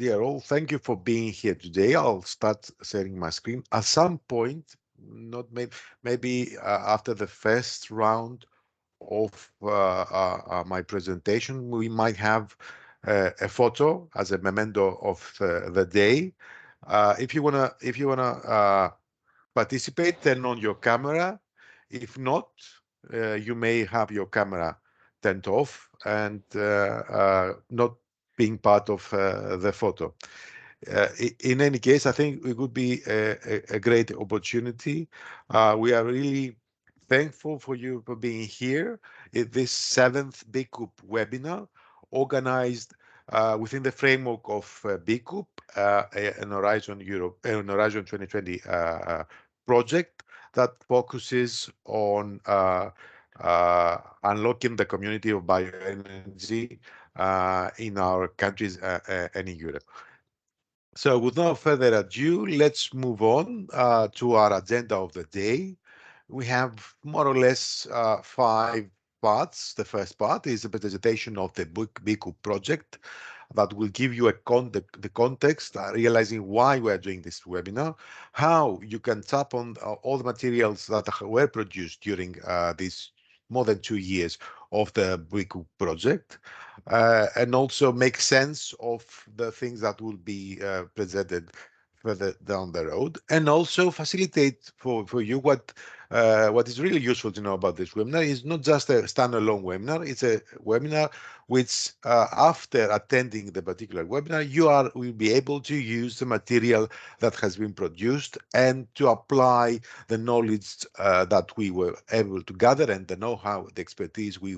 dear all, thank you for being here today. I'll start sharing my screen. At some point, not maybe after the first round of my presentation, we might have a photo as a memento of the day. If you wanna participate, turn on your camera. If not, you may have your camera turned off and not being part of the photo. In any case, I think it would be a great opportunity. We are really thankful for you for being here in this 7th BECoop webinar organized within the framework of BECoop, an Horizon 2020 project that focuses on unlocking the community of bioenergy in our countries and in Europe. So with no further ado, let's move on to our agenda of the day. We have more or less 5 parts. The first part is a presentation of the BECoop project that will give you the context, realizing why we are doing this webinar, how you can tap on all the materials that were produced during these more than 2 years of the BECoop project, and also make sense of the things that will be presented further down the road, and also facilitate for you what is really useful to know about this webinar is not just a standalone webinar. It's a webinar which, after attending the particular webinar, you will be able to use the material that has been produced and to apply the knowledge that we were able to gather and the know-how, the expertise we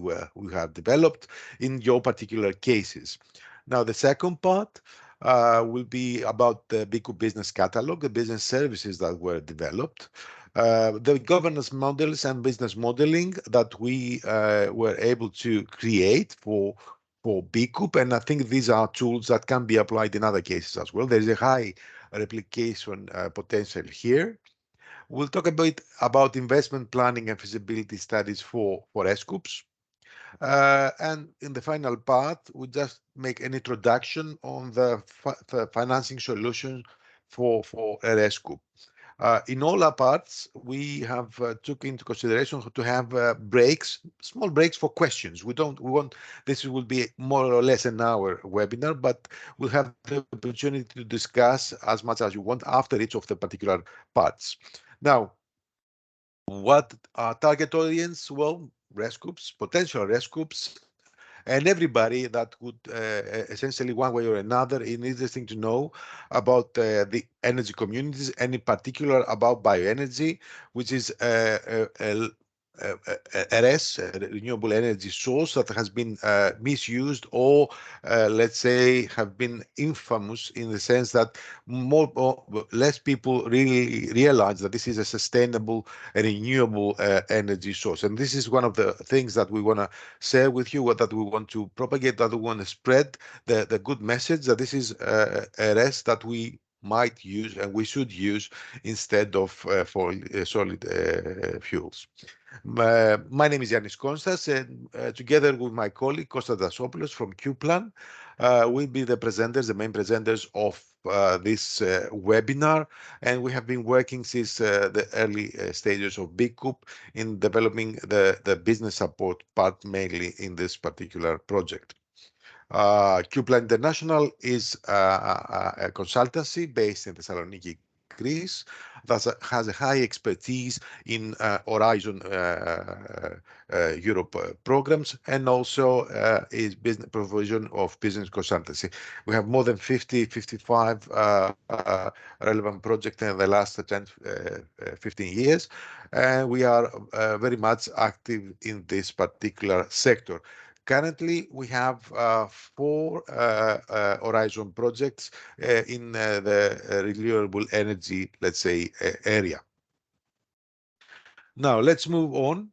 have developed in your particular cases. Now, the second part will be about the BECoop business catalog, the business services that were developed, the governance models and business modeling that we were able to create for BECoop, and I think these are tools that can be applied in other cases as well. There is a high replication potential here. We'll talk a bit about investment planning and feasibility studies for RESCoops. And in the final part, we just make an introduction on the financing solution for a RESCoop. In all our parts, we have took into consideration to have small breaks for questions. We want this will be more or less an hour webinar, but we'll have the opportunity to discuss as much as you want after each of the particular parts. Now, what our target audience? Well, RESCoops, potential RESCoops, and everybody that would essentially one way or another is interesting to know about the energy communities, and in particular about bioenergy, which is a RES, a renewable energy source that has been misused or let's say have been infamous in the sense that more or less people really realize that this is a sustainable and renewable energy source. And this is one of the things that we want to share with you, that we want to propagate, that we want to spread the good message that this is a RES that we might use and we should use instead of for solid fuels. My name is Yannis Konstas, and together with my colleague Kostas Dasopoulos from Qplan, we'll be the main presenters of this webinar, and we have been working since the early stages of BECoop in developing the business support part, mainly in this particular project. Qplan International is a consultancy based in Thessaloniki, Greece, that has a high expertise in Horizon Europe programs, and also is business provision of business consultancy. We have more than 55 relevant projects in the last 15 years, and we are very much active in this particular sector. Currently, we have 4 Horizon projects in the renewable energy, let's say, area. Now, let's move on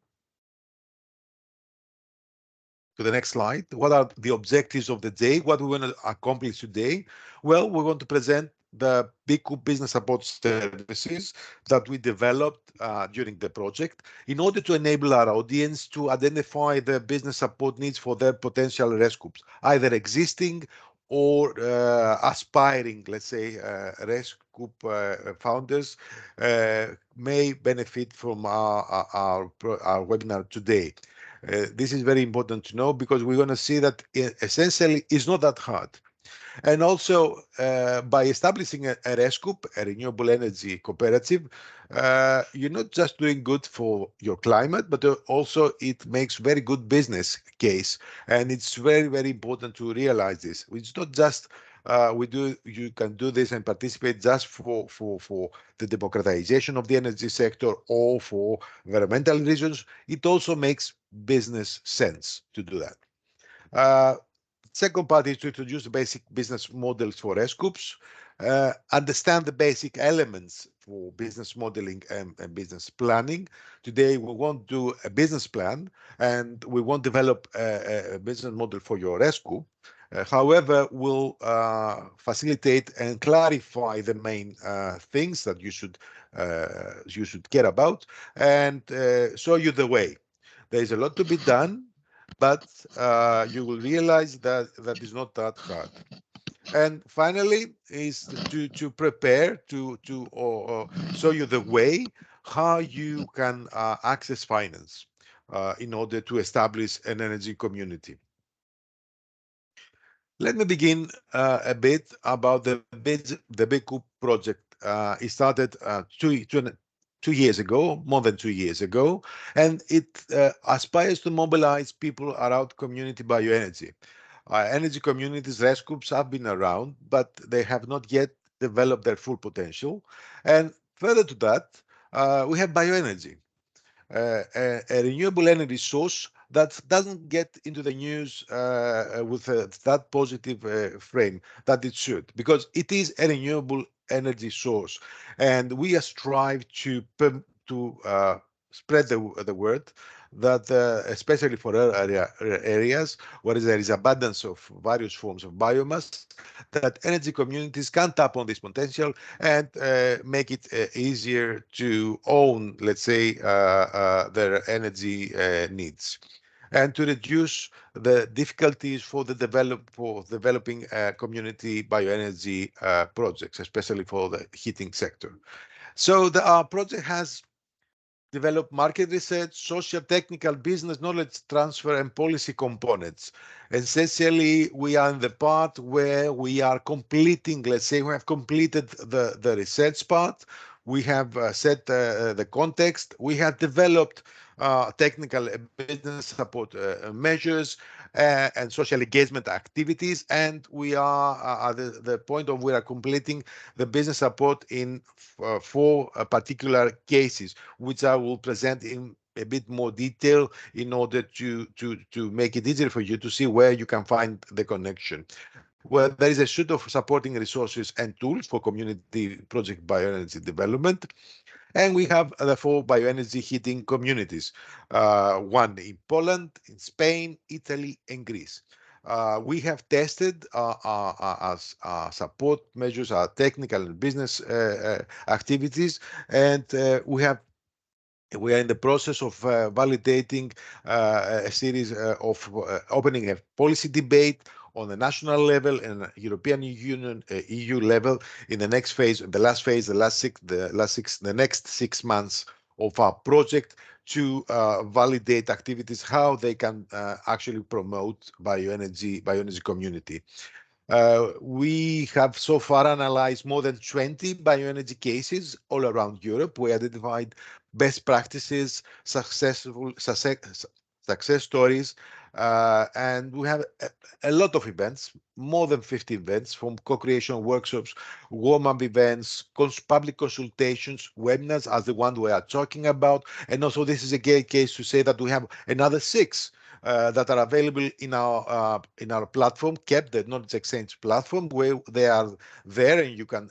to the next slide. What are the objectives of the day? What we want to accomplish today? Well, we want to present the BECoop business support services that we developed during the project in order to enable our audience to identify the business support needs for their potential RESCoops, either existing or aspiring, let's say, RESCoop founders may benefit from our webinar today. This is very important to know because we're going to see that essentially it's not that hard. And also, by establishing a RESCOOP, a renewable energy cooperative, you're not just doing good for your climate, but also it makes very good business case. And it's very, very important to realize this. It's not just you can do this and participate just for the democratization of the energy sector or for environmental reasons. It also makes business sense to do that. Second part is to introduce the basic business models for RESCoops, understand the basic elements for business modeling and business planning. Today, we won't do a business plan and we won't develop a business model for your RESCoop. However, we'll facilitate and clarify the main things that you should care about and show you the way. There is a lot to be done, but you will realize that that is not that hard. And finally, is to prepare to show you the way how you can access finance in order to establish an energy community. Let me begin a bit about the BECoop project. It started 2 years ago, more than 2 years ago, and it aspires to mobilize people around community bioenergy. Energy communities, RESCoops have been around, but they have not yet developed their full potential. And further to that, we have bioenergy, a renewable energy source that doesn't get into the news with that positive frame that it should, because it is a renewable energy source, and we strive to spread the word that especially for our areas where there is abundance of various forms of biomass, that energy communities can tap on this potential and make it easier to own, let's say, their energy needs, and to reduce the difficulties for developing community bioenergy projects, especially for the heating sector. So our project has develop market research, social, technical, business knowledge transfer, and policy components. Essentially, we are in the part where we are completing, let's say we have completed the research part, we have set the context, we have developed technical business support measures and social engagement activities, and we are at the point of we are completing the business support in four particular cases, which I will present in a bit more detail in order to make it easier for you to see where you can find the connection. Well, there is a suite of supporting resources and tools for community project bioenergy development. And we have the four bioenergy heating communities, one in Poland, in Spain, Italy, and Greece. We have tested our support measures, our technical and business activities, and we are in the process of validating a series of opening a policy debate on the national level and European Union, EU level in the next phase, the next 6 months of our project to validate activities, how they can actually promote bioenergy community. We have so far analyzed more than 20 bioenergy cases all around Europe. We identified best practices, success stories, and we have a lot of events, more than 50 events, from co-creation workshops, warm-up events, public consultations, webinars as the one we are talking about. And also this is a great case to say that we have another 6 that are available in our platform, KEP, the Knowledge Exchange platform, where they are there and you can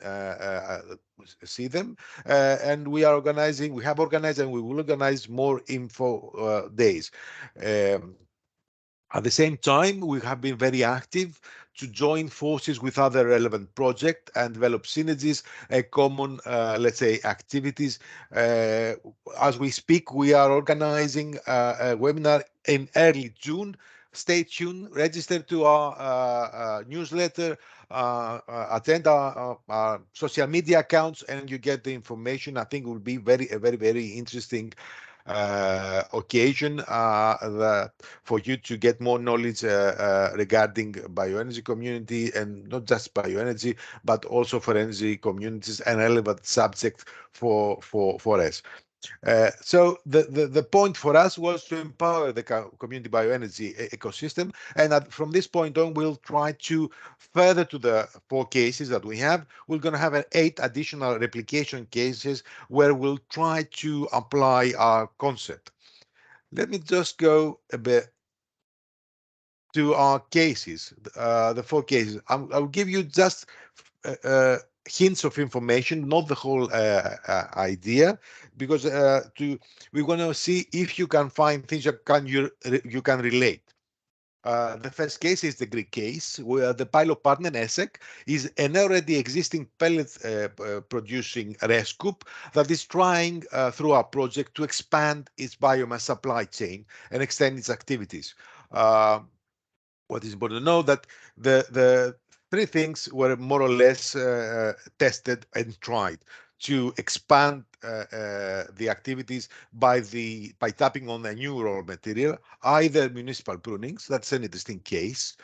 see them. And we have organized and we will organize more info days. At the same time, we have been very active to join forces with other relevant projects and develop synergies and common, let's say, activities. As we speak, we are organizing a webinar in early June stay tuned, register to our newsletter, attend our social media accounts, and you get the information. I think it will be very interesting occasion for you to get more knowledge regarding bioenergy community, and not just bioenergy, but also for energy communities and relevant subject for us. So the point for us was to empower the community bioenergy ecosystem, and from this point on, we'll try to further to the 4 cases that we have. We're going to have 8 additional replication cases where we'll try to apply our concept. Let me just go a bit to our cases, the 4 cases. I'll give you just hints of information, not the whole idea, because we're going to see if you can find things you can relate. The first case is the Greek case, where the pilot partner, ESEC, is an already existing pellet producing RESCOOP that is trying through our project to expand its biomass supply chain and extend its activities. What is important to know that the 3 things were more or less tested and tried to expand the activities by tapping on a new raw material, either municipal prunings, that's an interesting case,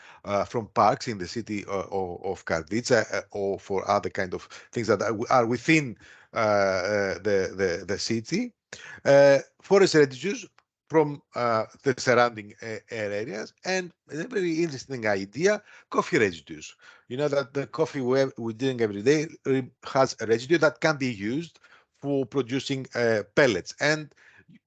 from parks in the city of Karditsa, or for other kind of things that are within the city, forest residues from the surrounding areas, and a very interesting idea, coffee residues. You know that the coffee we're doing every day has a residue that can be used for producing pellets. And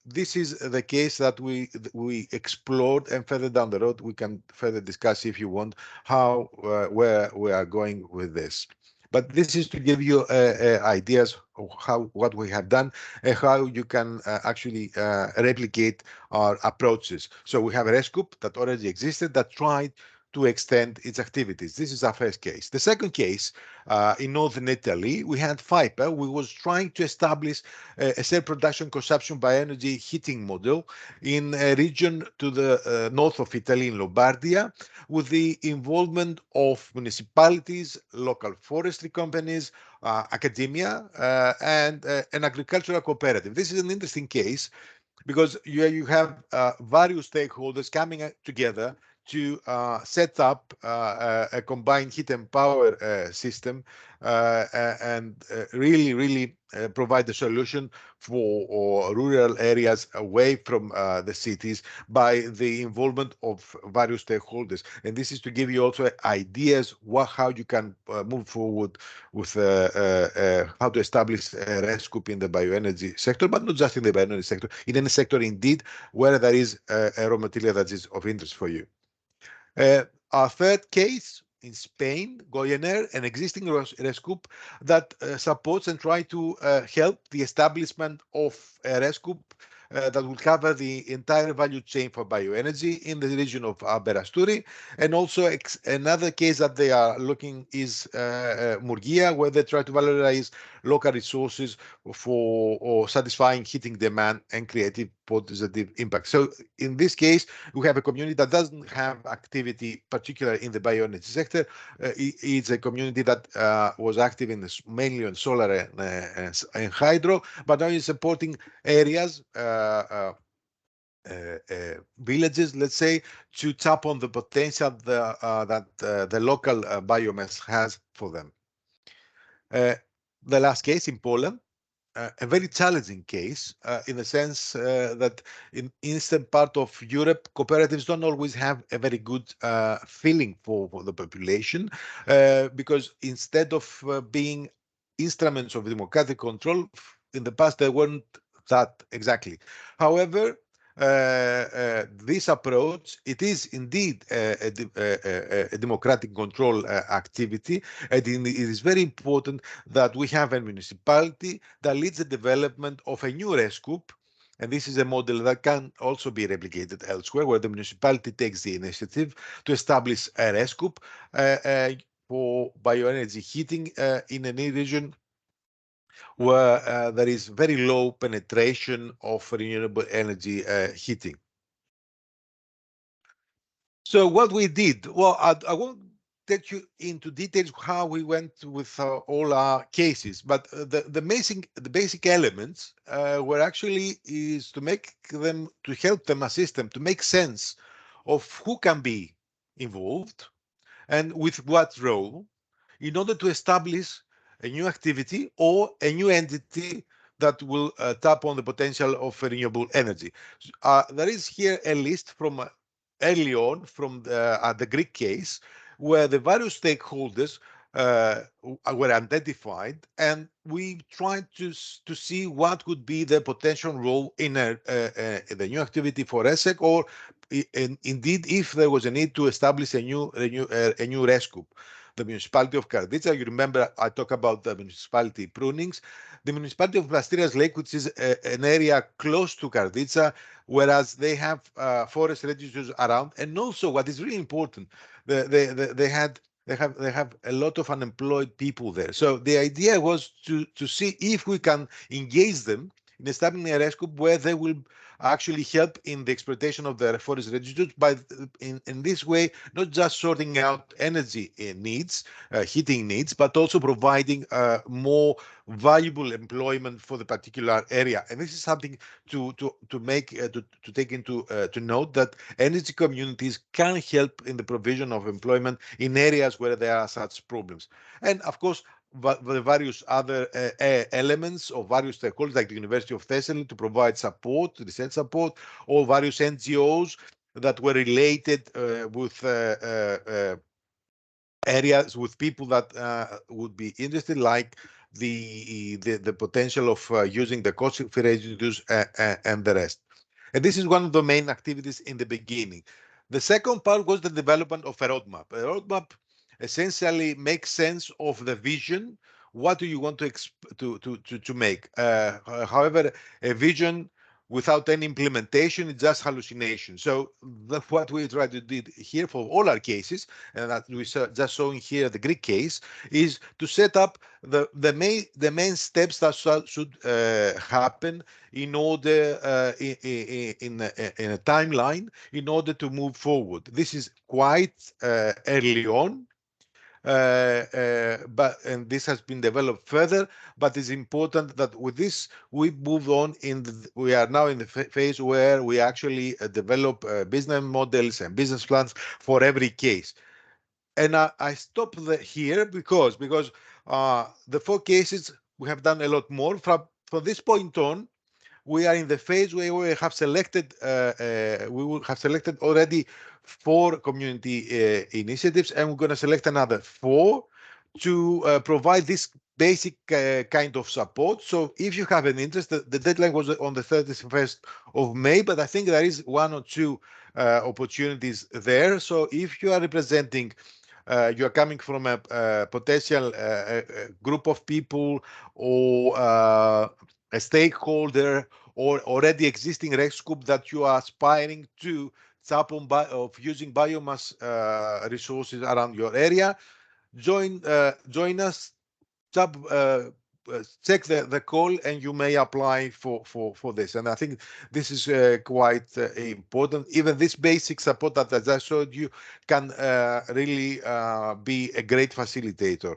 this is the case that we explored, and further down the road we can further discuss, if you want, how where we are going with this. But this is to give you ideas of what we have done and how you can actually replicate our approaches. So we have a RESCOOP that already existed that tried to extend its activities. This is our first case. The second case, in northern Italy, we had FIPA. We was trying to establish a self-production consumption by energy heating model in a region to the north of Italy, in Lombardia, with the involvement of municipalities, local forestry companies, academia, and an agricultural cooperative. This is an interesting case because you have various stakeholders coming together to set up a combined heat and power system, and really provide a solution for rural areas away from the cities by the involvement of various stakeholders. And this is to give you also ideas how you can move forward with how to establish a RESCOOP in the bioenergy sector, but not just in the bioenergy sector, in any sector indeed where there is a raw material that is of interest for you. Our third case in Spain, Goyener, an existing RESCOOP that supports and try to help the establishment of a RESCOOP that will cover the entire value chain for bioenergy in the region of Berasturi. And also another case that they are looking is Murgia, where they try to valorize local resources for satisfying heating demand and creative positive impact. So in this case, we have a community that doesn't have activity, particularly in the bioenergy sector. It's a community that was active in mainly on solar and hydro, but now is supporting areas, villages, let's say, to tap on the potential that the local biomass has for them. The last case in Poland, a very challenging case in the sense that in eastern part of Europe, cooperatives don't always have a very good feeling for the population, because instead of being instruments of democratic control, in the past they weren't that exactly. However, this approach, it is indeed a democratic control activity, and it is very important that we have a municipality that leads the development of a new RESCOOP. And this is a model that can also be replicated elsewhere, where the municipality takes the initiative to establish a RESCOOP for bioenergy heating in any region where there is very low penetration of renewable energy heating. So what we did, well, I won't take you into details how we went with all our cases, but the basic elements were actually is to make them, to help them, assist them to make sense of who can be involved and with what role in order to establish a new activity or a new entity that will tap on the potential of renewable energy. There is here a list from early on from the Greek case where the various stakeholders were identified, and we tried to see what would be the potential role in the new activity for RESCOP, or indeed if there was a need to establish a new RESCOP. The municipality of Karditsa, you remember I talked about the municipality prunings. The municipality of Plastirias Lake, which is an area close to Karditsa, whereas they have forest residues around, and also what is really important, they have a lot of unemployed people there. So the idea was to see if we can engage them in establishing a RESCOP where they will actually help in the exploitation of the forest residues by in this way, not just sorting out energy needs, heating needs, but also providing more valuable employment for the particular area. And this is something to take into to note, that energy communities can help in the provision of employment in areas where there are such problems. And of course, the various other elements of various stakeholders, like the University of Thessaly, to provide support, research support, or various NGOs that were related with areas, with people that would be interested, like the potential of using the caustic residues and the rest. And this is one of the main activities in the beginning. The second part was the development of a roadmap. A roadmap essentially makes sense of the vision. What do you want to make? However, a vision without any implementation is just hallucination. So that's what we try to do here for all our cases, and that we just showing here the Greek case, is to set up the main steps that should happen in order in a timeline in order to move forward. This is quite early on, and this has been developed further, but it's important that with this we move on we are now in the phase where we actually develop business models and business plans for every case. And I stop here because the 4 cases we have done a lot more. From this point on, we are in the phase where we will have selected already 4 community initiatives, and we're going to select another 4 to provide this basic kind of support. So if you have an interest, the deadline was on the 31st of May, but I think there is 1 or 2 opportunities there. So if you are representing, you are coming from a potential group of people, or a stakeholder, or already existing RESCOOP that you are aspiring to tap on of using biomass resources around your area, join us, tap, check the call, and you may apply for this. And I think this is quite important. Even this basic support that I just showed you can really be a great facilitator.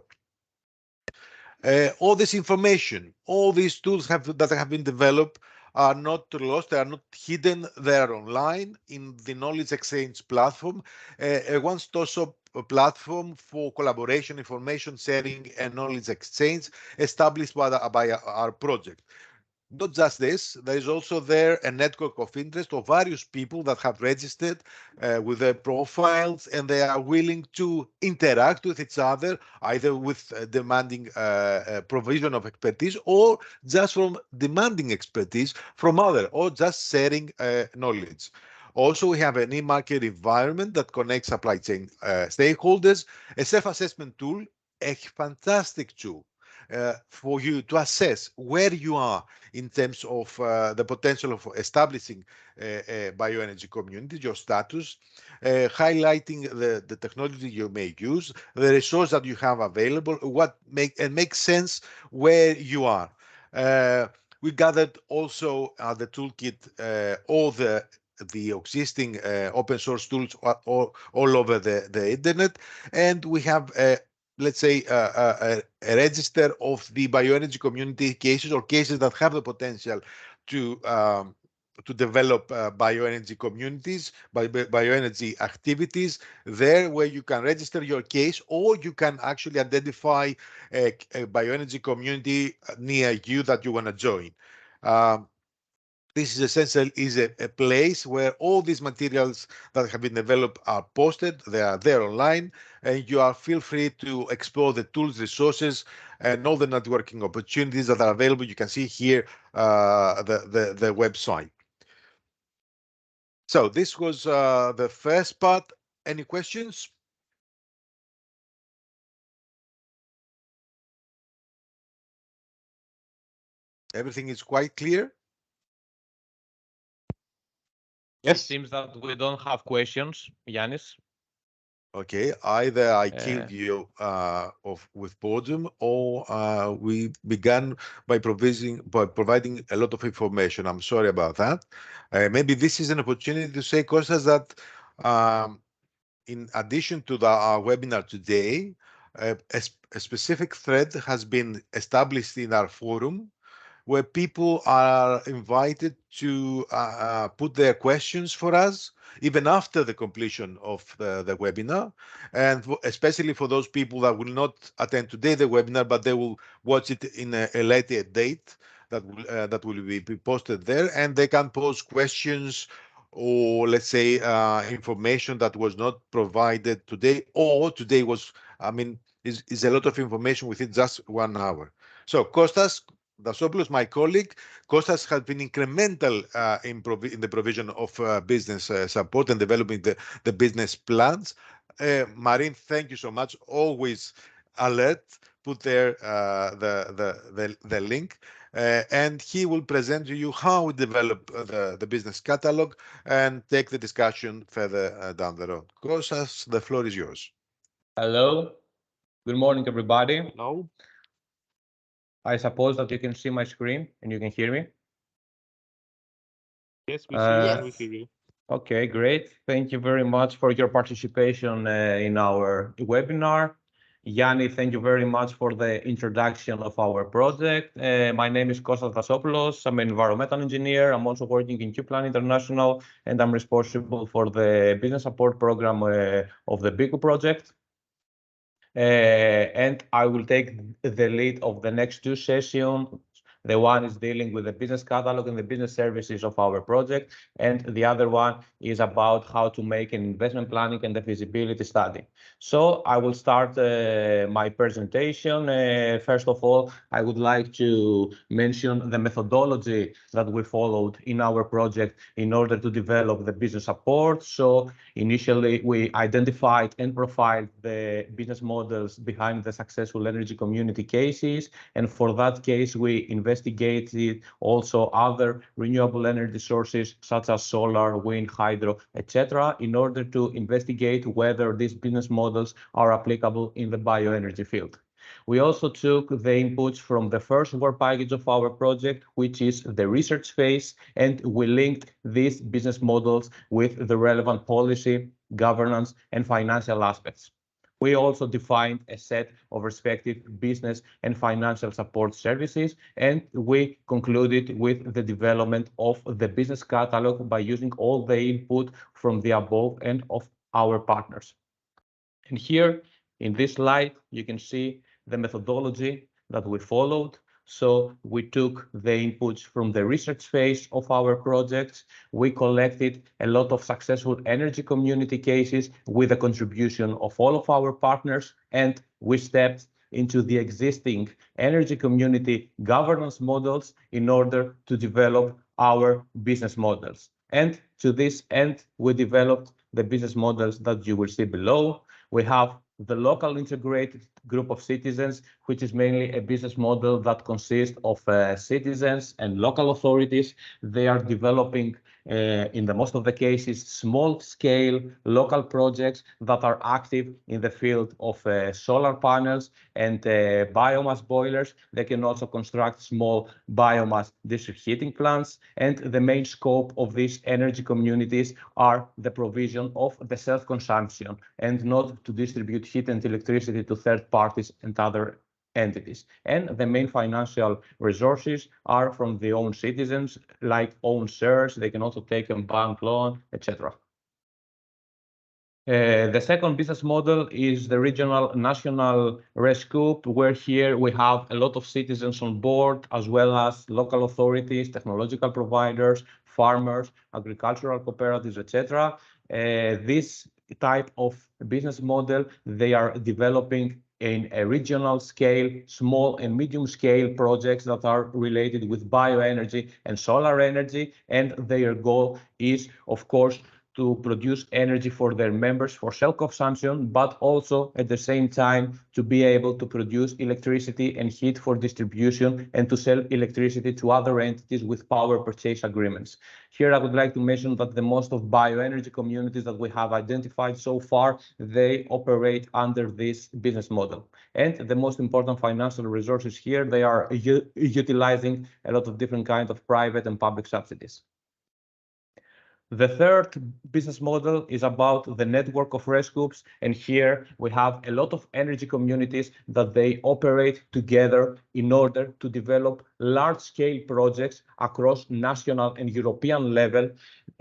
All this information, all these tools that have been developed are not lost, they are not hidden, they are online in the knowledge exchange platform, a one-stop shop platform for collaboration, information sharing, and knowledge exchange established by our project. Not just this, there is also there a network of interest of various people that have registered with their profiles, and they are willing to interact with each other, either with demanding provision of expertise, or just from demanding expertise from other, or just sharing knowledge. Also, we have an e-market environment that connects supply chain stakeholders, a self-assessment tool, a fantastic tool for you to assess where you are in terms of the potential of establishing a bioenergy community, your status, highlighting the technology you may use, the resource that you have available, what makes sense where you are. We gathered also the toolkit all the the existing open source tools all over the internet, and we have let's say a register of the bioenergy community cases or cases that have the potential to develop bioenergy communities, bioenergy activities there, where you can register your case, or you can actually identify a bioenergy community near you that you want to join. This is essentially a place where all these materials that have been developed are posted. They are there online, and you are feel free to explore the tools, resources, and all the networking opportunities that are available. You can see here the website. So this was the first part. Any questions? Everything is quite clear? Yes. It seems that we don't have questions, Yanis. Okay, either I killed you with boredom, or we began by providing a lot of information. I'm sorry about that. Maybe this is an opportunity to say, Kostas, that in addition to our webinar today, a specific thread has been established in our forum, where people are invited to put their questions for us, even after the completion of the webinar. And especially for those people that will not attend today the webinar, but they will watch it in a later date that will be posted there, and they can pose questions or, let's say, information that was not provided today, or today was, I mean, is a lot of information within just 1 hour. So Kostas Dasopoulos, my colleague, Kostas has been incremental in the provision of business support and developing the business plans. Marin, thank you so much. Always alert. Put there the link, and he will present to you how we develop the business catalog and take the discussion further down the road. Kostas, the floor is yours. Hello. Good morning, everybody. Hello. I suppose that you can see my screen and you can hear me. Yes, we see you and we hear you. Okay, great. Thank you very much for your participation in our webinar. Yanni, thank you very much for the introduction of our project. My name is Kostas Dasopoulos. I'm an environmental engineer. I'm also working in Qplan International, and I'm responsible for the business support program of the BECoop project. And I will take the lead of the next two sessions. The one is dealing with the business catalog and the business services of our project, and the other one is about how to make an investment planning and the feasibility study. So I will start my presentation. First of all, I would like to mention the methodology that we followed in our project in order to develop the business support. So initially, we identified and profiled the business models behind the successful energy community cases, and for that case, we investigated also other renewable energy sources such as solar, wind, hydro, etc., in order to investigate whether these business models are applicable in the bioenergy field. We also took the inputs from the first work package of our project, which is the research phase, and we linked these business models with the relevant policy, governance, and financial aspects. We also defined a set of respective business and financial support services, and we concluded with the development of the business catalog by using all the input from the above and of our partners. And here in this slide, you can see the methodology that we followed. So we took the inputs from the research phase of our projects. We collected a lot of successful energy community cases with the contribution of all of our partners, and we stepped into the existing energy community governance models in order to develop our business models. And to this end, we developed the business models that you will see below. We have the local integrated group of citizens, which is mainly a business model that consists of citizens and local authorities. They are developing, in the most of the cases, small-scale local projects that are active in the field of solar panels and biomass boilers. They can also construct small biomass district heating plants. And the main scope of these energy communities are the provision of the self-consumption and not to distribute heat and electricity to third parties and other entities. And the main financial resources are from the own citizens, like own shares. They can also take a bank loan, etc. The second business model is the regional national RESCOOP, where here we have a lot of citizens on board, as well as local authorities, technological providers, farmers, agricultural cooperatives, etc. This type of business model, they are developing in a regional scale, small and medium scale projects that are related with bioenergy and solar energy. And their goal is, of course, to produce energy for their members for self-consumption, but also at the same time to be able to produce electricity and heat for distribution and to sell electricity to other entities with power purchase agreements. Here I would like to mention that the most of bioenergy communities that we have identified so far, they operate under this business model. And the most important financial resources here, they are utilizing a lot of different kinds of private and public subsidies. The third business model is about the network of RESCoops, and here we have a lot of energy communities that they operate together in order to develop large-scale projects across national and European level,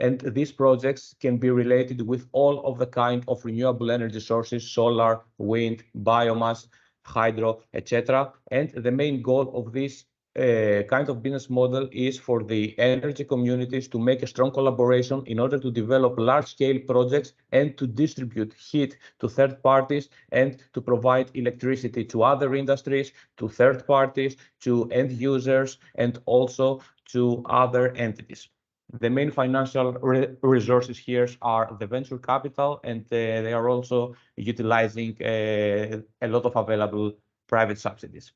and these projects can be related with all of the kind of renewable energy sources, solar, wind, biomass, hydro, etc. And the main goal of this kind of business model is for the energy communities to make a strong collaboration in order to develop large-scale projects and to distribute heat to third parties and to provide electricity to other industries, to third parties, to end users, and also to other entities. The main financial resources here are the venture capital, and they are also utilizing a lot of available private subsidies.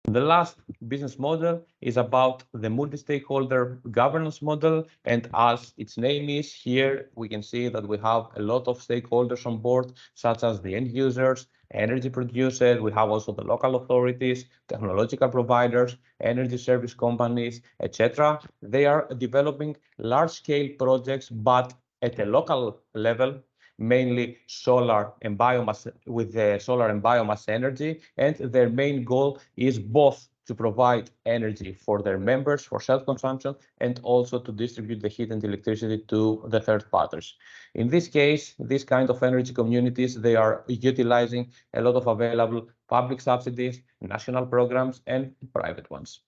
The last business model is about the multi-stakeholder governance model, and as its name is, here we can see that we have a lot of stakeholders on board, such as the end users, energy producers, we have also the local authorities, technological providers, energy service companies, etc. They are developing large-scale projects, but at a local level, mainly solar and biomass, with the solar and biomass energy, and their main goal is both to provide energy for their members for self-consumption and also to distribute the heat and electricity to the third parties. In this case, this kind of energy communities, they are utilizing a lot of available public subsidies, national programs, and private ones.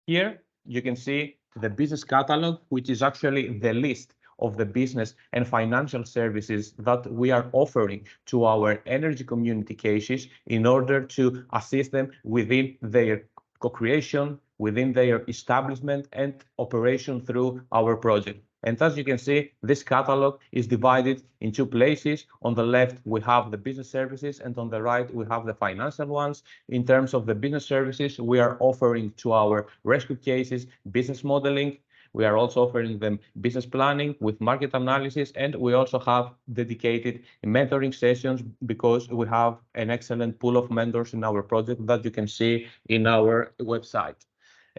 Here you can see the business catalog, which is actually the list of the business and financial services that we are offering to our energy community cases in order to assist them within their co-creation, within their establishment and operation through our project. And as you can see, this catalog is divided in two places. On the left, we have the business services, and on the right, we have the financial ones. In terms of the business services, we are offering to our RESCOOP cases business modeling. We are also offering them business planning with market analysis, and we also have dedicated mentoring sessions because we have an excellent pool of mentors in our project that you can see in our website.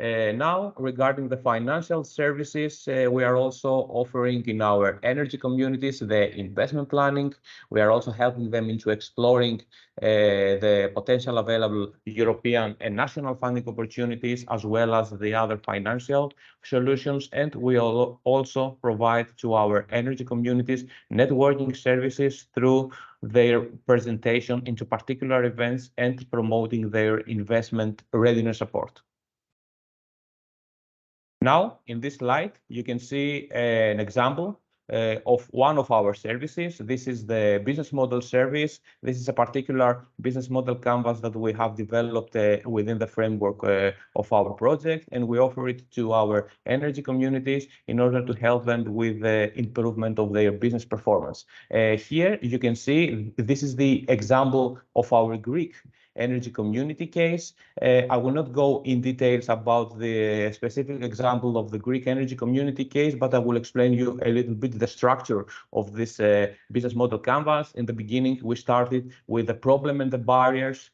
Now, regarding the financial services, we are also offering in our energy communities the investment planning. We are also helping them into exploring the potential available European and national funding opportunities, as well as the other financial solutions. And we also provide to our energy communities networking services through their presentation into particular events and promoting their investment readiness support. Now, in this slide, you can see an example of one of our services. This is the business model service. This is a particular business model canvas that we have developed within the framework of our project, and we offer it to our energy communities in order to help them with the improvement of their business performance. Here you can see this is the example of our Greek energy community case. I will not go in details about the specific example of the Greek energy community case, but I will explain you a little bit the structure of this business model canvas. In the beginning, we started with the problem and the barriers.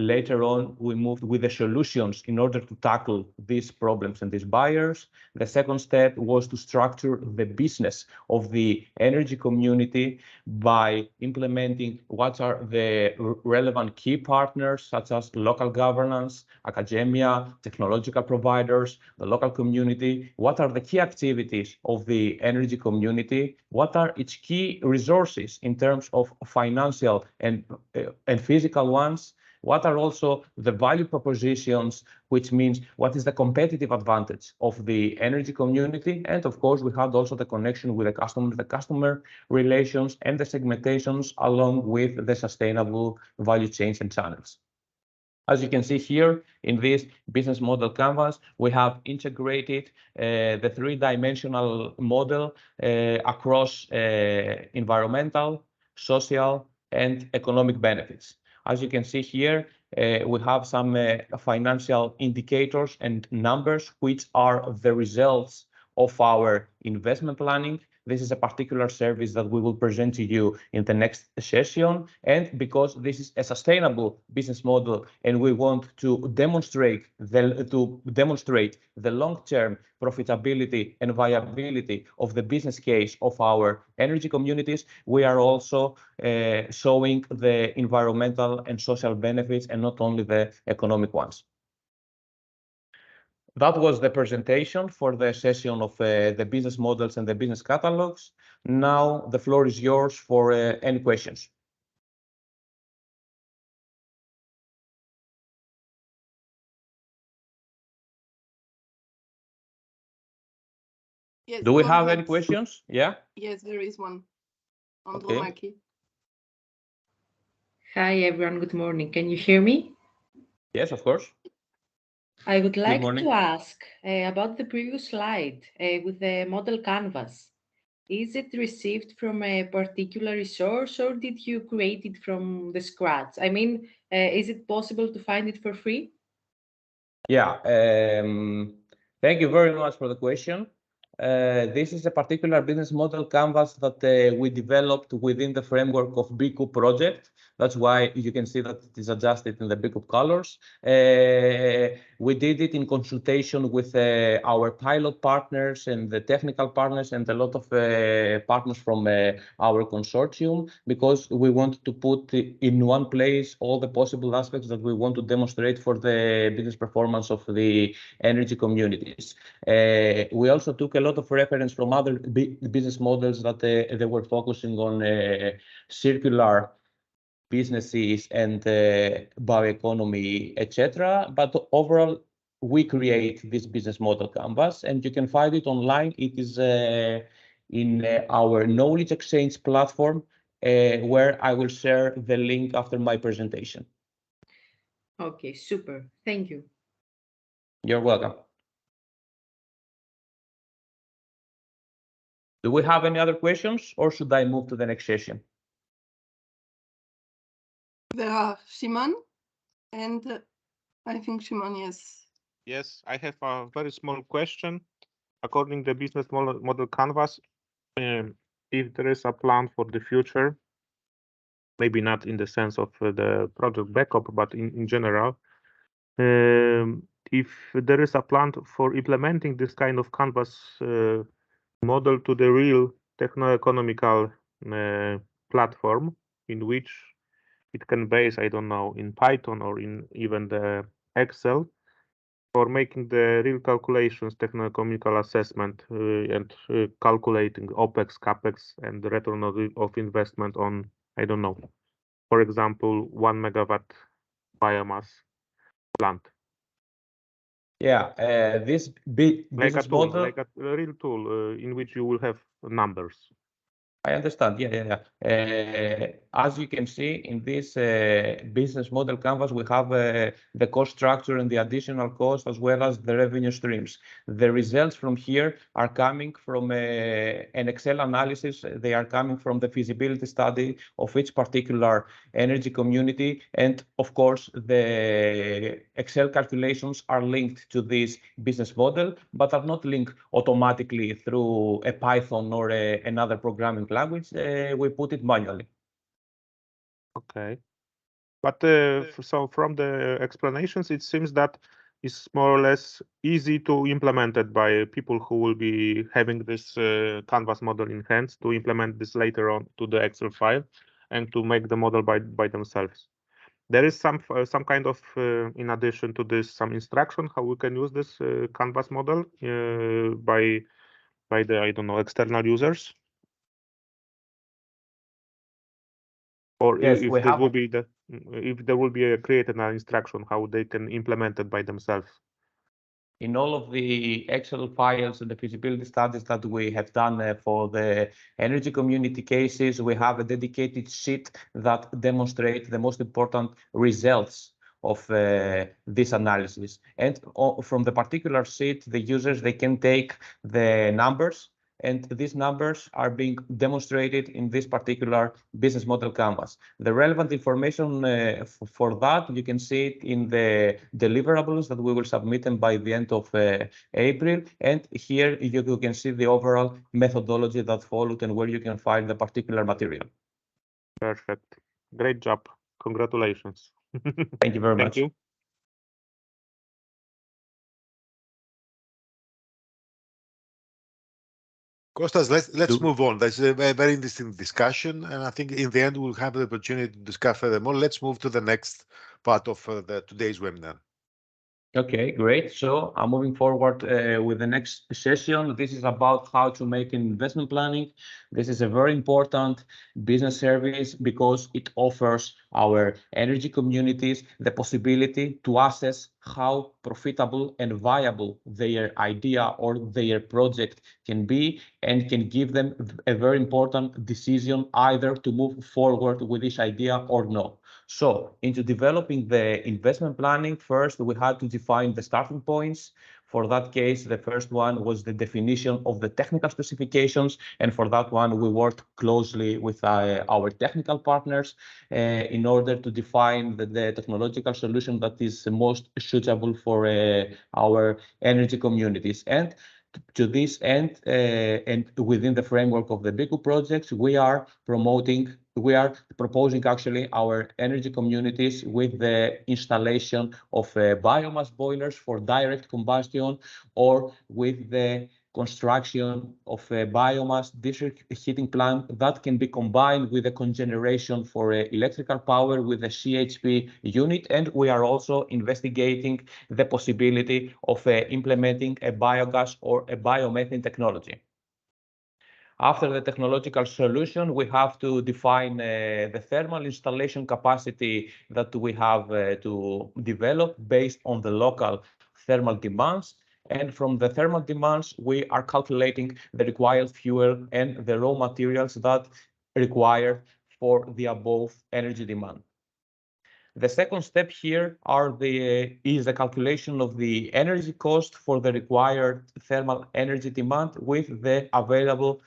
Later on, we moved with the solutions in order to tackle these problems and these barriers. The second step was to structure the business of the energy community by implementing what are the relevant key partners, such as local governance, academia, technological providers, the local community. What are the key activities of the energy community? What are its key resources in terms of financial and physical ones? What are also the value propositions, which means what is the competitive advantage of the energy community? And of course, we had also the connection with the customer relations and the segmentations along with the sustainable value chains and channels. As you can see here in this business model canvas, we have integrated the three-dimensional model across environmental, social, and economic benefits. As you can see here, we have some financial indicators and numbers, which are the results of our investment planning. This is a particular service that we will present to you in the next session. And because this is a sustainable business model and we want to demonstrate the long-term profitability and viability of the business case of our energy communities, we are also showing the environmental and social benefits and not only the economic ones. That was the presentation for the session of the business models and the business catalogs. Now the floor is yours for any questions. Yes, do we have any questions? Yeah? Yes, there is one. Okay. Hi, everyone. Good morning. Can you hear me? Yes, of course. I would like to ask about the previous slide with the model canvas. Is it received from a particular resource or did you create it from the scratch? I mean, is it possible to find it for free? Yeah, thank you very much for the question. This is a particular business model canvas that we developed within the framework of BECoop project. That's why you can see that it is adjusted in the BECoop colors. We did it in consultation with our pilot partners and the technical partners and a lot of partners from our consortium, because we want to put in one place all the possible aspects that we want to demonstrate for the business performance of the energy communities. We also took a lot of reference from other business models that they were focusing on circular businesses and bioeconomy, etc. But overall, we create this business model canvas, and you can find it online. It is in our knowledge exchange platform, where I will share the link after my presentation. Okay, super. Thank you. You're welcome. Do we have any other questions, or should I move to the next session? There are Shimon, and I think Shimon, yes. Yes, I have a very small question. According to the business model canvas, if there is a plan for the future, maybe not in the sense of the project BECoop, but in general, if there is a plan for implementing this kind of canvas model to the real techno-economical platform, in which it can base, I don't know, in Python or in even the Excel, for making the real calculations, techno-economical assessment, and calculating OPEX, CAPEX, and the return of investment on, I don't know, for example, 1 megawatt biomass plant. Yeah, this business model, like a real tool in which you will have numbers. I understand. Yeah. As you can see in this business model canvas, we have the cost structure and the additional cost as well as the revenue streams. The results from here are coming from an Excel analysis. They are coming from the feasibility study of each particular energy community. And of course, the Excel calculations are linked to this business model, but are not linked automatically through a Python or another programming language. We put it manually. Okay. But so from the explanations, it seems that it's more or less easy to implement it by people who will be having this canvas model in hands to implement this later on to the Excel file and to make the model by themselves. There is some kind of, in addition to this, some instruction how we can use this canvas model by the, I don't know, external users. Or yes, if there will be created an instruction how they can implement it by themselves. In all of the Excel files and the feasibility studies that we have done for the energy community cases, we have a dedicated sheet that demonstrates the most important results of this analysis. And from the particular sheet, the users, they can take the numbers, and these numbers are being demonstrated in this particular business model canvas. The relevant information for that, you can see it in the deliverables that we will submit them by the end of April. And here you can see the overall methodology that followed and where you can find the particular material. Perfect. Great job. Congratulations. Thank you very much. Thank you. Kostas, let's move on. That's a very interesting discussion, and I think in the end we'll have the opportunity to discuss further more. Let's move to the next part of today's webinar. Okay, great. So I'm moving forward with the next session. This is about how to make an investment planning. This is a very important business service because it offers our energy communities the possibility to assess how profitable and viable their idea or their project can be, and can give them a very important decision either to move forward with this idea or not. So into developing the investment planning, first we had to define the starting points. For that case, the first one was the definition of the technical specifications. And for that one, we worked closely with our technical partners in order to define the technological solution that is most suitable for our energy communities. And to this end, and within the framework of the BECoop projects, we are proposing actually our energy communities with the installation of biomass boilers for direct combustion, or with the construction of a biomass district heating plant that can be combined with a cogeneration for electrical power with a CHP unit. And we are also investigating the possibility of implementing a biogas or a biomethane technology. After the technological solution, we have to define the thermal installation capacity that we have to develop based on the local thermal demands. And from the thermal demands, we are calculating the required fuel and the raw materials that required for the above energy demand. The second step here is the calculation of the energy cost for the required thermal energy demand with the available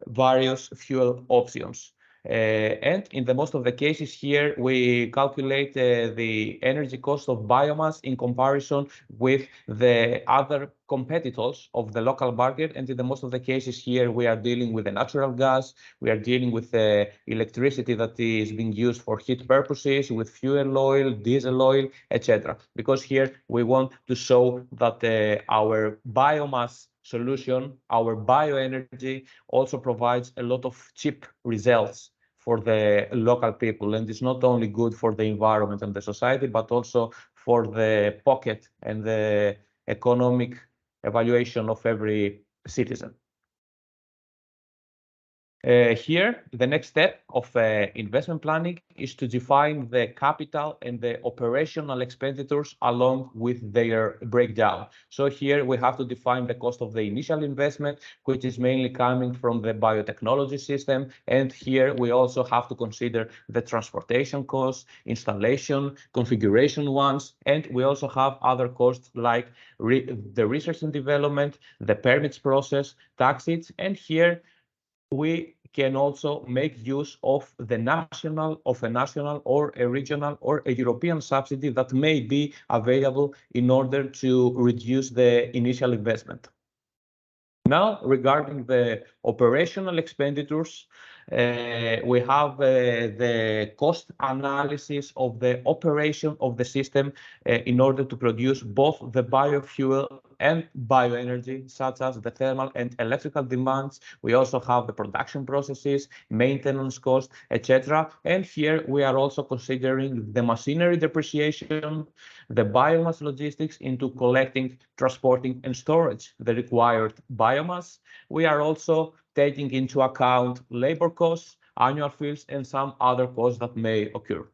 various fuel options. And in the most of the cases here, we calculate the energy cost of biomass in comparison with the other competitors of the local market. And in the most of the cases here, we are dealing with the natural gas, we are dealing with electricity that is being used for heat purposes, with fuel oil, diesel oil, etc. Because here we want to show that our biomass solution, our bioenergy, also provides a lot of cheap results for the local people. And it's not only good for the environment and the society, but also for the pocket and the economic evaluation of every citizen. Here, the next step of investment planning is to define the capital and the operational expenditures along with their breakdown. So here we have to define the cost of the initial investment, which is mainly coming from the biotechnology system. And here we also have to consider the transportation costs, installation, configuration ones, and we also have other costs like the research and development, the permits process, taxes, and here we can also make use of a national or a regional or a European subsidy that may be available in order to reduce the initial investment. Now, regarding the operational expenditures, we have the cost analysis of the operation of the system in order to produce both the biofuel and bioenergy, such as the thermal and electrical demands. We also have the production processes, maintenance costs, etc. And here we are also considering the machinery depreciation, the biomass logistics into collecting, transporting, and storage the required biomass. We are also taking into account labor costs, annual fees, and some other costs that may occur.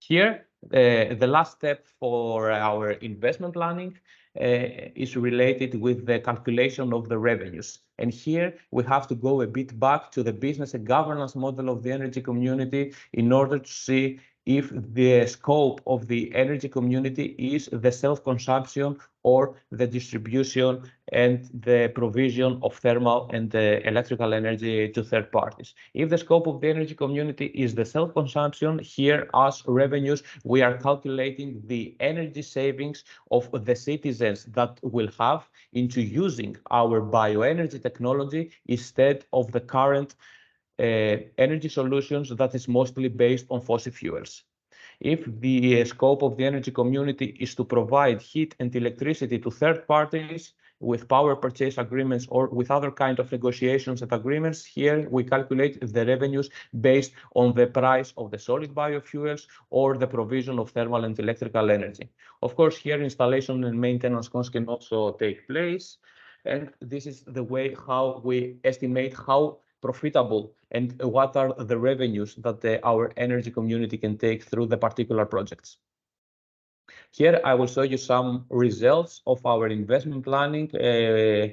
Here, the last step for our investment planning is related with the calculation of the revenues. And here we have to go a bit back to the business and governance model of the energy community in order to see if the scope of the energy community is the self-consumption or the distribution and the provision of thermal and electrical energy to third parties. If the scope of the energy community is the self-consumption, here as revenues, we are calculating the energy savings of the citizens that will have into using our bioenergy technology instead of the current energy solutions that is mostly based on fossil fuels. If the scope of the energy community is to provide heat and electricity to third parties with power purchase agreements or with other kind of negotiations and agreements, here we calculate the revenues based on the price of the solid biofuels or the provision of thermal and electrical energy. Of course, here installation and maintenance costs can also take place. And this is the way how we estimate how profitable and what are the revenues that our energy community can take through the particular projects. Here I will show you some results of our investment planning,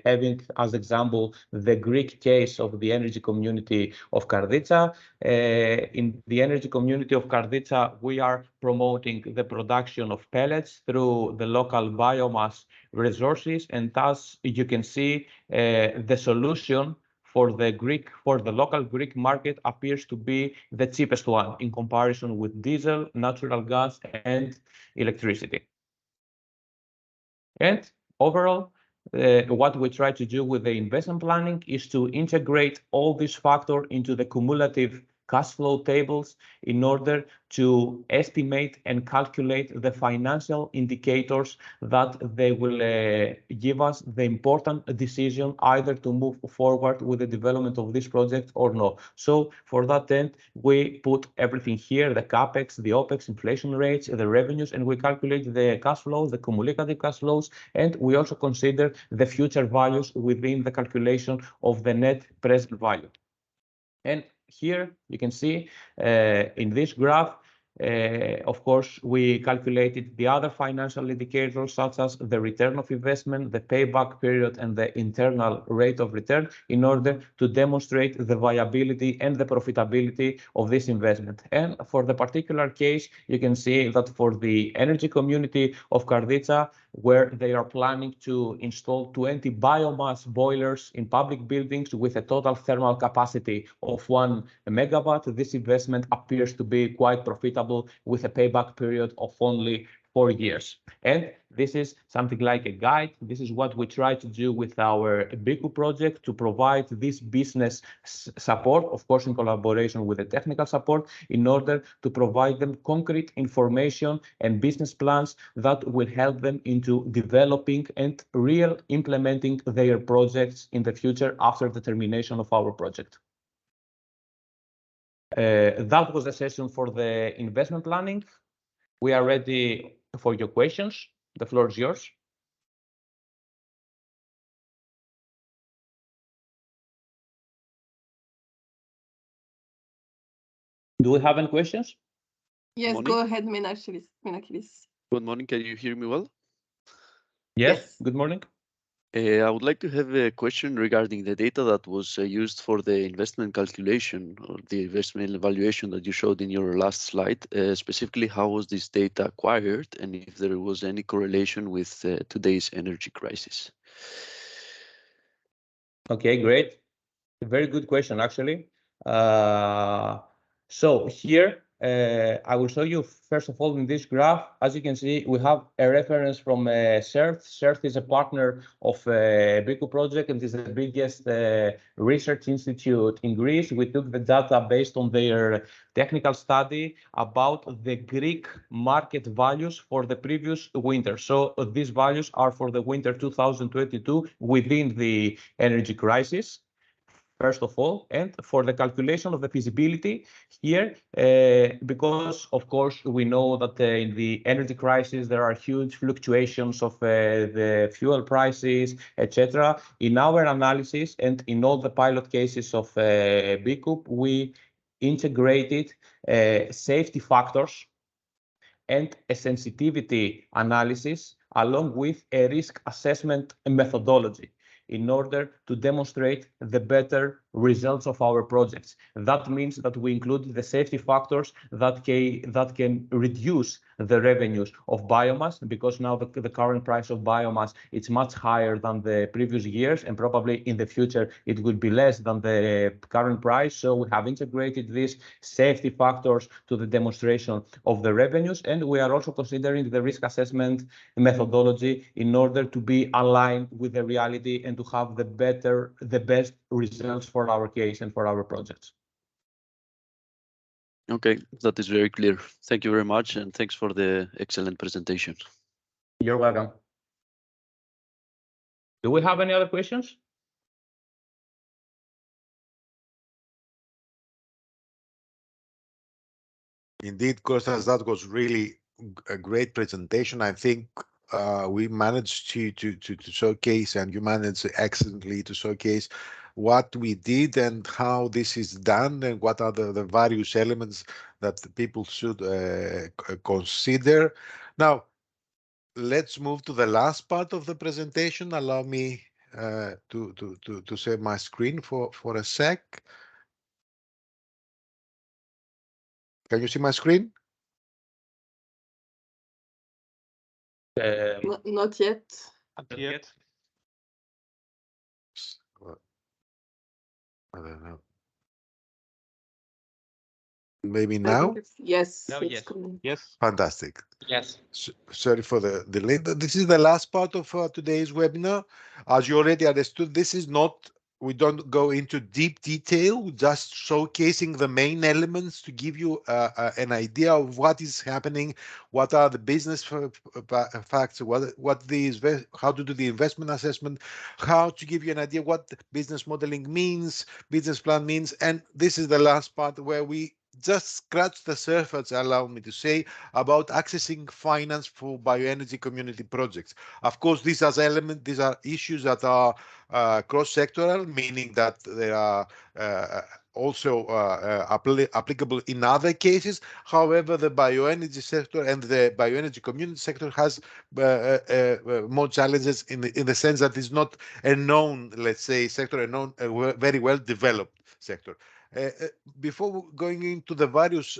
having as example the Greek case of the energy community of Karditsa. In the energy community of Karditsa, we are promoting the production of pellets through the local biomass resources, and thus you can see the solution for the local Greek market appears to be the cheapest one in comparison with diesel, natural gas, and electricity. And overall, what we try to do with the investment planning is to integrate all these factors into the cumulative cash flow tables in order to estimate and calculate the financial indicators that they will give us the important decision either to move forward with the development of this project or not. So for that end, we put everything here, the capex, the opex, inflation rates, the revenues, and we calculate the cash flows, the cumulative cash flows, and we also consider the future values within the calculation of the net present value. And here you can see in this graph, of course, we calculated the other financial indicators such as the return of investment, the payback period, and the internal rate of return in order to demonstrate the viability and the profitability of this investment. And for the particular case, you can see that for the energy community of Karditsa, where they are planning to install 20 biomass boilers in public buildings with a total thermal capacity of 1 megawatt, this investment appears to be quite profitable with a payback period of only 4 years. And this is something like a guide. This is what we try to do with our BECoop project to provide this business support, of course, in collaboration with the technical support, in order to provide them concrete information and business plans that will help them into developing and real implementing their projects in the future after the termination of our project. That was the session for the investment planning. We are ready for your questions. The floor is yours. Do we have any questions? Yes, Morning. go ahead, Menakilis. Good morning. Can you hear me well? Yes. Good morning. I would like to have a question regarding the data that was used for the investment calculation or the investment evaluation that you showed in your last slide. Specifically, how was this data acquired and if there was any correlation with today's energy crisis? Okay, great. Very good question, actually. So here, I will show you, first of all, in this graph, as you can see, we have a reference from CERT. CERT is a partner of BECoop project and is the biggest research institute in Greece. We took the data based on their technical study about the Greek market values for the previous winter. So these values are for the winter 2022 within the energy crisis. First of all, and for the calculation of the feasibility here, because of course we know that in the energy crisis there are huge fluctuations of the fuel prices, etc. In our analysis and in all the pilot cases of BECoop, we integrated safety factors and a sensitivity analysis along with a risk assessment methodology in order to demonstrate the better results of our projects. That means that we include the safety factors that can reduce the revenues of biomass, because now the current price of biomass is much higher than the previous years, and probably in the future it will be less than the current price. So we have integrated these safety factors to the demonstration of the revenues, and we are also considering the risk assessment methodology in order to be aligned with the reality and to have the best results for our case and for our projects. Okay, that is very clear. Thank you very much, and thanks for the excellent presentation. You're welcome. Do we have any other questions? Indeed, Kostas, that was really a great presentation. I think we managed to showcase, and you managed excellently to showcase what we did and how this is done and what are the various elements that the people should consider. Now, let's move to the last part of the presentation. Allow me to share my screen for a sec. Can you see my screen? Not yet. Not yet. I don't know. Maybe I now? think yes. Now, it's yes. coming. Yes. Fantastic. Yes. Sorry for the delay. This is the last part of today's webinar. As you already understood, this is not, we don't go into deep detail, just showcasing the main elements to give you an idea of what is happening, what are the business facts, how to do the investment assessment, how to give you an idea what business modeling means, business plan means. And this is the last part where we just scratch the surface, allow me to say, about accessing finance for bioenergy community projects. Of course, these are issues that are cross-sectoral, meaning that they are also applicable in other cases. However, the bioenergy sector and the bioenergy community sector has more challenges in the sense that it's not a known, let's say, sector, a known, very well developed sector. Before going into the various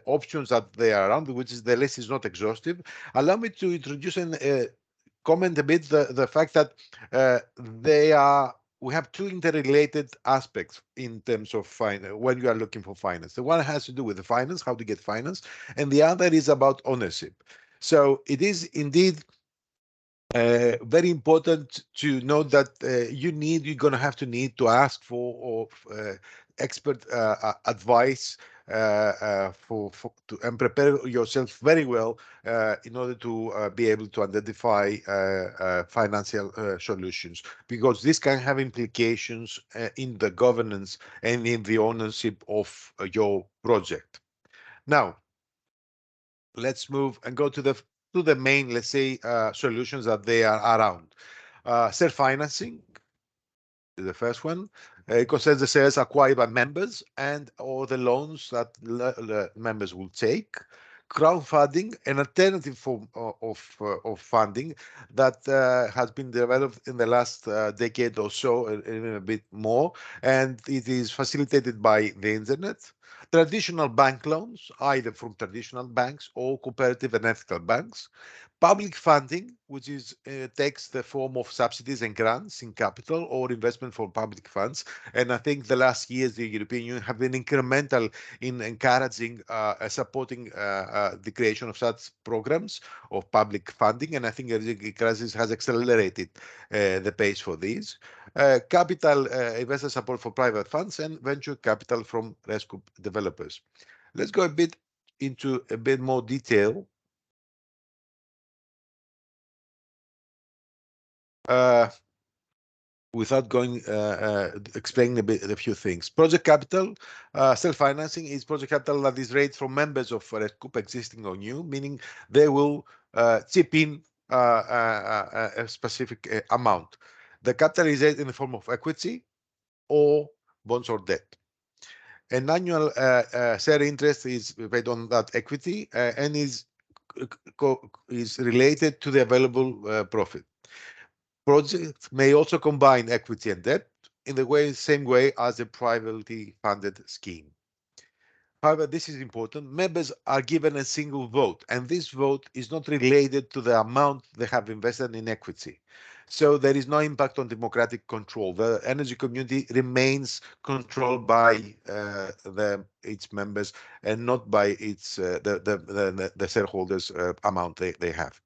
options that they are around, which is the list is not exhaustive, allow me to introduce and comment a bit the fact that we have two interrelated aspects in terms of finance when you are looking for finance. The one has to do with the finance, how to get finance, and the other is about ownership. So it is indeed very important to know that you're going to have to need to ask for expert advice and prepare yourself very well in order to be able to identify financial solutions, because this can have implications in the governance and in the ownership of your project. Now, let's move and go to the main, let's say, solutions that they are around. Self-financing, the first one. It concerns the shares acquired by members and or the loans that the members will take. Crowdfunding, an alternative form of funding that has been developed in the last decade or so, even a bit more, and it is facilitated by the internet. Traditional bank loans, either from traditional banks or cooperative and ethical banks. Public funding, which is takes the form of subsidies and grants in capital or investment for public funds. And I think the last years, the European Union have been incremental in encouraging, supporting the creation of such programs of public funding. And I think the crisis has accelerated the pace for these. Capital investor support for private funds and venture capital from RESCoops developers. Let's go a bit into a bit more detail. Without going explaining a few things. Project capital, self-financing is project capital that is raised from members of RESCoops, existing or new, meaning they will chip in a specific amount. The capital is raised in the form of equity or bonds or debt. An annual share interest is paid on that equity and is related to the available profit. Projects may also combine equity and debt in the same way as a privately funded scheme. However, this is important. Members are given a single vote, and this vote is not related to the amount they have invested in equity. So there is no impact on democratic control. The energy community remains controlled by its members and not by its the shareholders' amount they have.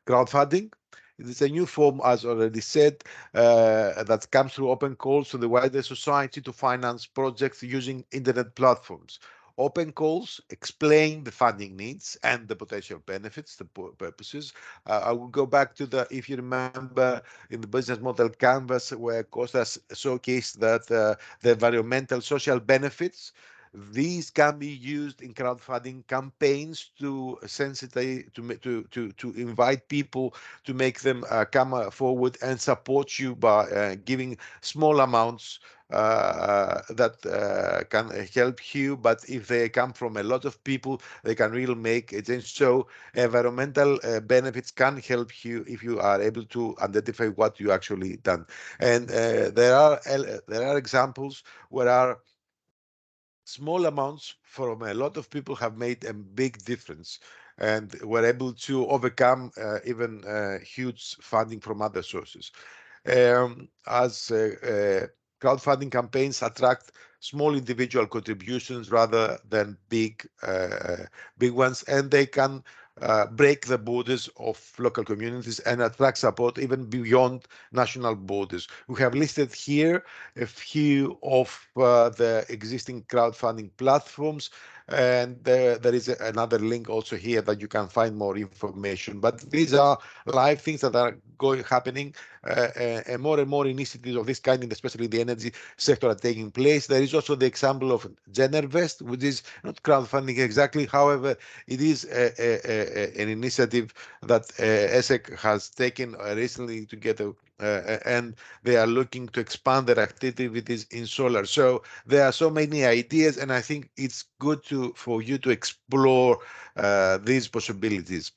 Crowdfunding. It is a new form, as already said, that comes through open calls to the wider society to finance projects using internet platforms. Open calls explain the funding needs and the potential benefits, the purposes. I will go back to if you remember, in the business model canvas, where Kostas showcased that the environmental social benefits. These can be used in crowdfunding campaigns to sensitize, to invite people, to make them come forward and support you by giving small amounts that can help you. But if they come from a lot of people, they can really make a change. So environmental benefits can help you if you are able to identify what you actually done. And there are examples where small amounts from a lot of people have made a big difference and were able to overcome even huge funding from other sources. As crowdfunding campaigns attract small individual contributions rather than big ones, and they can break the borders of local communities and attract support even beyond national borders. We have listed here a few of the existing crowdfunding platforms, and there is another link also here that you can find more information. But these are live things that are happening, and more initiatives of this kind, especially in the energy sector, are taking place. There is also the example of Genervest, which is not crowdfunding exactly. However, it is an initiative that ESEC has taken recently together, and they are looking to expand their activities in solar. So there are so many ideas, and I think it's good for you to explore these possibilities.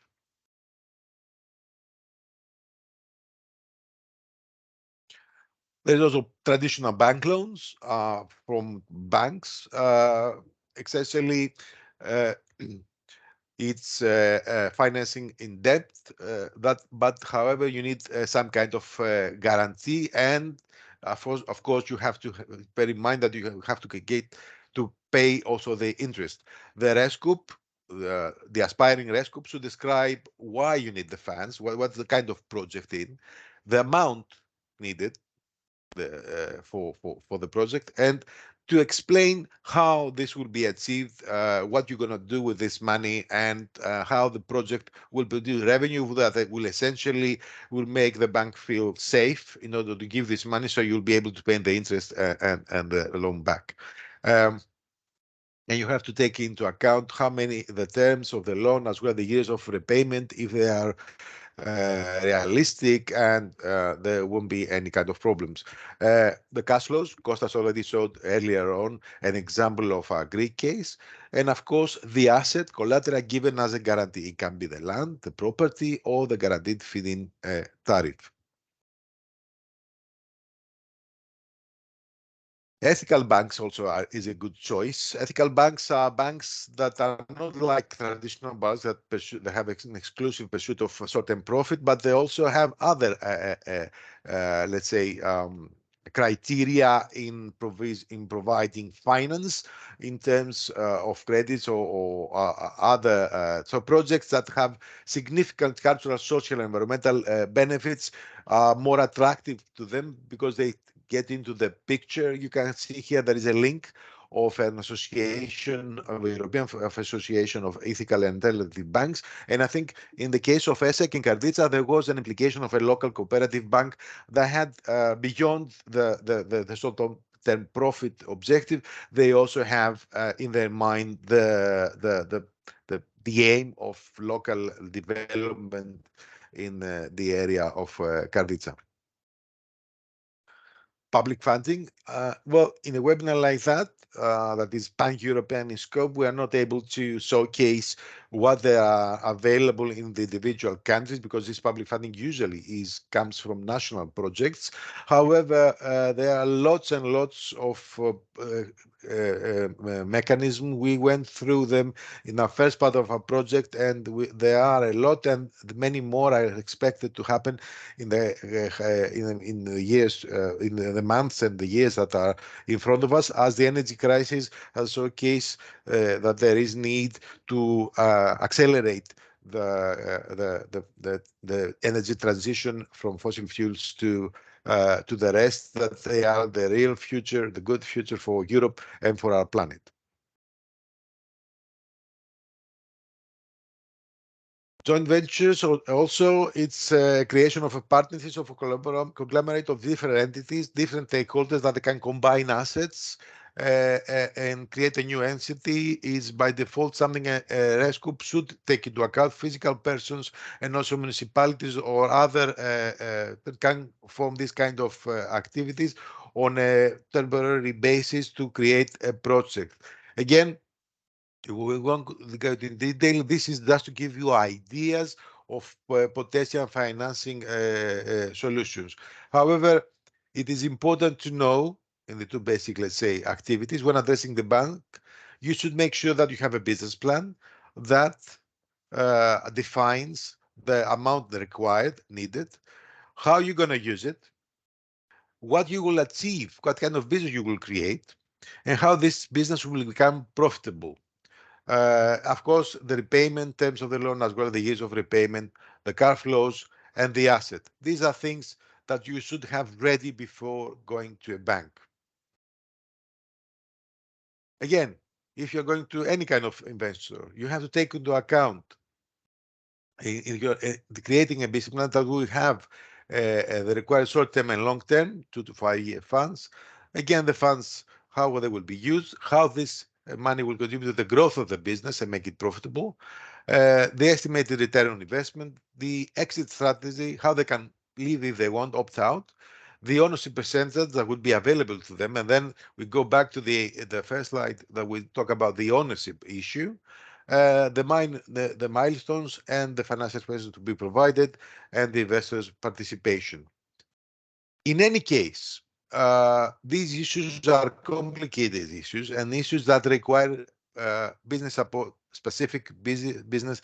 There's also traditional bank loans from banks. Essentially, it's financing in debt. But however, you need some kind of guarantee, and of course, you have to bear in mind that you have to get to pay also the interest. The RESCoop, the aspiring RESCoop, should describe why you need the funds, what's the kind of project the amount needed for the project, and to explain how this will be achieved, what you're going to do with this money, and how the project will produce revenue that will essentially make the bank feel safe in order to give this money, so you'll be able to pay the interest and the loan back. And you have to take into account the terms of the loan, as well the years of repayment, if they are realistic, and there won't be any kind of problems. The cash flows, Kostas already showed earlier on an example of a Greek case. And of course, the asset collateral given as a guarantee. It can be the land, the property, or the guaranteed feed-in tariff. Ethical banks also is a good choice. Ethical banks are banks that are not like traditional banks that have an exclusive pursuit of certain profit, but they also have other, let's say, criteria in providing finance in terms of credits or other so projects that have significant cultural, social, and environmental benefits are more attractive to them because they get into the picture. You can see here there is a link of an association of European Association of Ethical and Alternative Banks. And I think in the case of ESEC in Karditsa, there was an implication of a local cooperative bank that had beyond the sort of term profit objective, they also have in their mind the aim of local development in the area of Karditsa. Public funding. Well, in a webinar like that, that is pan-European in scope, we are not able to showcase what they are available in the individual countries because this public funding usually comes from national projects. However, there are lots and lots of mechanisms. We went through them in our first part of our project, and there are a lot, and many more are expected to happen in the years, in the months and the years that are in front of us, as the energy crisis has showcased that there is need to accelerate the energy transition from fossil fuels to the rest, that they are the real future, the good future for Europe and for our planet. Joint ventures also, it's creation of a partnership of a conglomerate of different entities, different stakeholders that they can combine assets and create a new entity is by default something RESCoops should take into account. Physical persons and also municipalities or other that can form this kind of activities on a temporary basis to create a project. Again, we won't go into detail. This is just to give you ideas of potential financing solutions. However, it is important to know in the two basic, let's say, activities, when addressing the bank, you should make sure that you have a business plan that defines the amount required, needed, how you're going to use it, what you will achieve, what kind of business you will create, and how this business will become profitable. Of course, the repayment terms of the loan, as well as the years of repayment, the cash flows, and the asset. These are things that you should have ready before going to a bank. Again, if you're going to any kind of investor, you have to take into account in your creating a business plan that will have the required short-term and long-term 2 to 5 year funds. Again, the funds, how they will be used, how this money will contribute to the growth of the business and make it profitable, the estimated return on investment, the exit strategy, how they can leave if they want, opt out, the ownership percentage that would be available to them. And then we go back to the first slide that we talk about the ownership issue, the milestones and the financial expenses to be provided, and the investors' participation. In any case, these issues are complicated issues and issues that require business support, specific business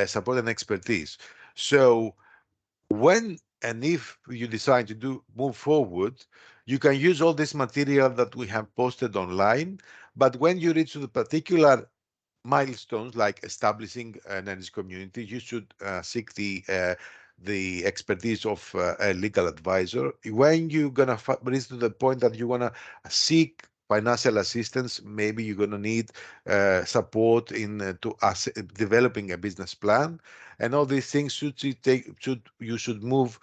support and expertise. So when and if you decide to move forward, you can use all this material that we have posted online. But when you reach the particular milestones like establishing an energy community, you should seek the expertise of a legal advisor. When you're gonna reach to the point that you wanna seek financial assistance, maybe you're gonna need support in developing a business plan, and all these things you should move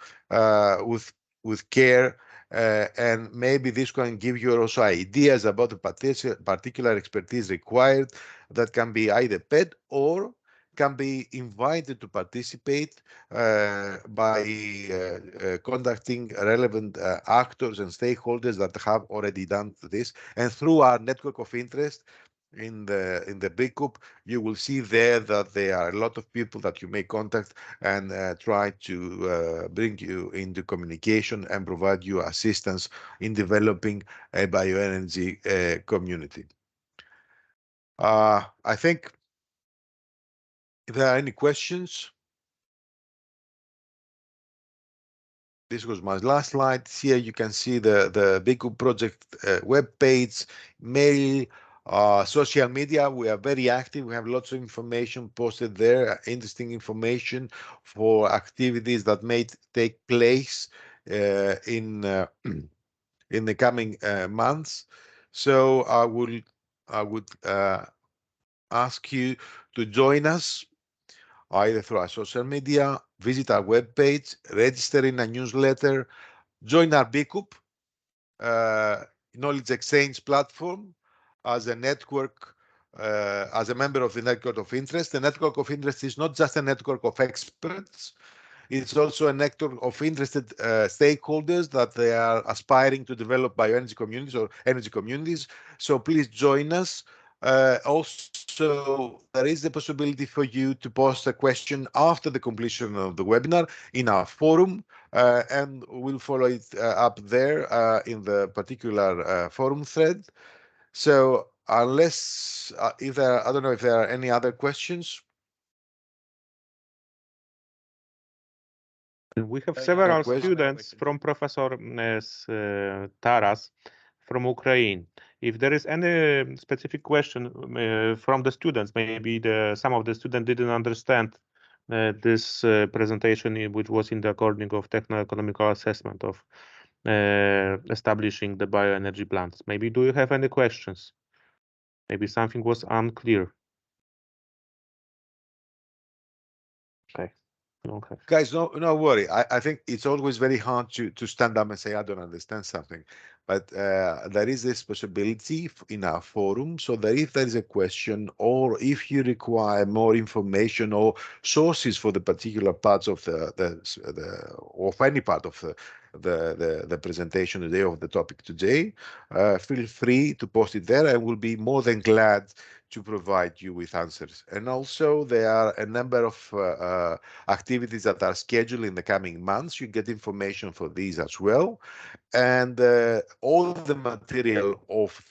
with care. And maybe this can give you also ideas about the particular expertise required that can be either paid or can be invited to participate by contacting relevant actors and stakeholders that have already done this. And through our network of interest in the BECoop, you will see there that there are a lot of people that you may contact and try to bring you into communication and provide you assistance in developing a bioenergy community. I think if there are any questions, this was my last slide. Here you can see the BECoop project web page, mail, social media. We are very active. We have lots of information posted there, interesting information for activities that may take place in the coming months. So I would ask you to join us either through our social media, visit our webpage, register in a newsletter, join our BECoop knowledge exchange platform as a network, as a member of the network of interest. The network of interest is not just a network of experts, it's also a network of interested stakeholders that they are aspiring to develop bioenergy communities or energy communities. So please join us. Also, there is the possibility for you to post a question after the completion of the webinar in our forum, and we'll follow it up there in the particular forum thread. So unless, I don't know if there are any other questions. We have several students from Professor Taras from Ukraine. If there is any specific question from the students, maybe some of the students didn't understand this presentation, which was in the according of techno-economical assessment of establishing the bioenergy plants. Maybe do you have any questions? Maybe something was unclear. Okay. Okay. Guys, no worry. I think it's always very hard to stand up and say, I don't understand something. But there is this possibility in our forum, so that if there is a question or if you require more information or sources for the particular parts of of any part of the presentation today, of the topic today, feel free to post it there, and we'll be more than glad to provide you with answers. And also there are a number of activities that are scheduled in the coming months. You get information for these as well. And all the material of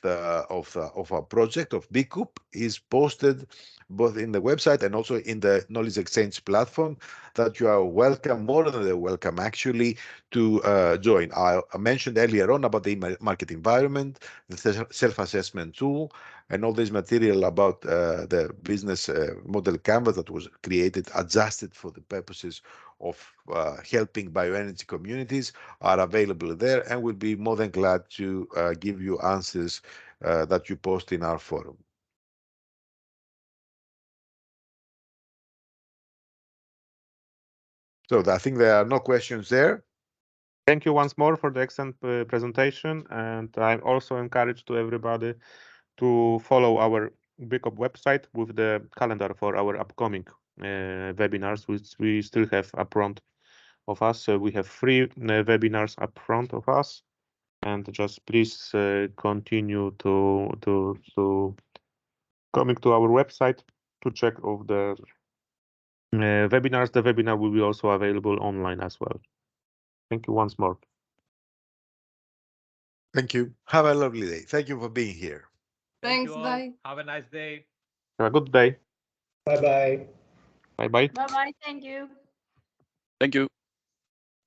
our project of BECoop is posted both in the website and also in the knowledge exchange platform that you are welcome, more than welcome actually, to join. I mentioned earlier on about the market environment, the self-assessment tool, and all this material about the business model canvas that was created, adjusted for the purposes of helping bioenergy communities are available there, and we'll be more than glad to give you answers that you post in our forum. So I think there are no questions there. Thank you once more for the excellent presentation, and I'm also encouraged to everybody to follow our BECoop website with the calendar for our upcoming webinars, which we still have up front of us. So we have 3 webinars up front of us, and just please continue to coming to our website to check of the webinars. The webinar will be also available online as well. Thank you once more. Thank you. Have a lovely day. Thank you for being here. Thanks, bye. Have a nice day. Have a good day. Bye-bye. Bye-bye. Bye-bye. Thank you. Thank you.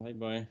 Bye-bye.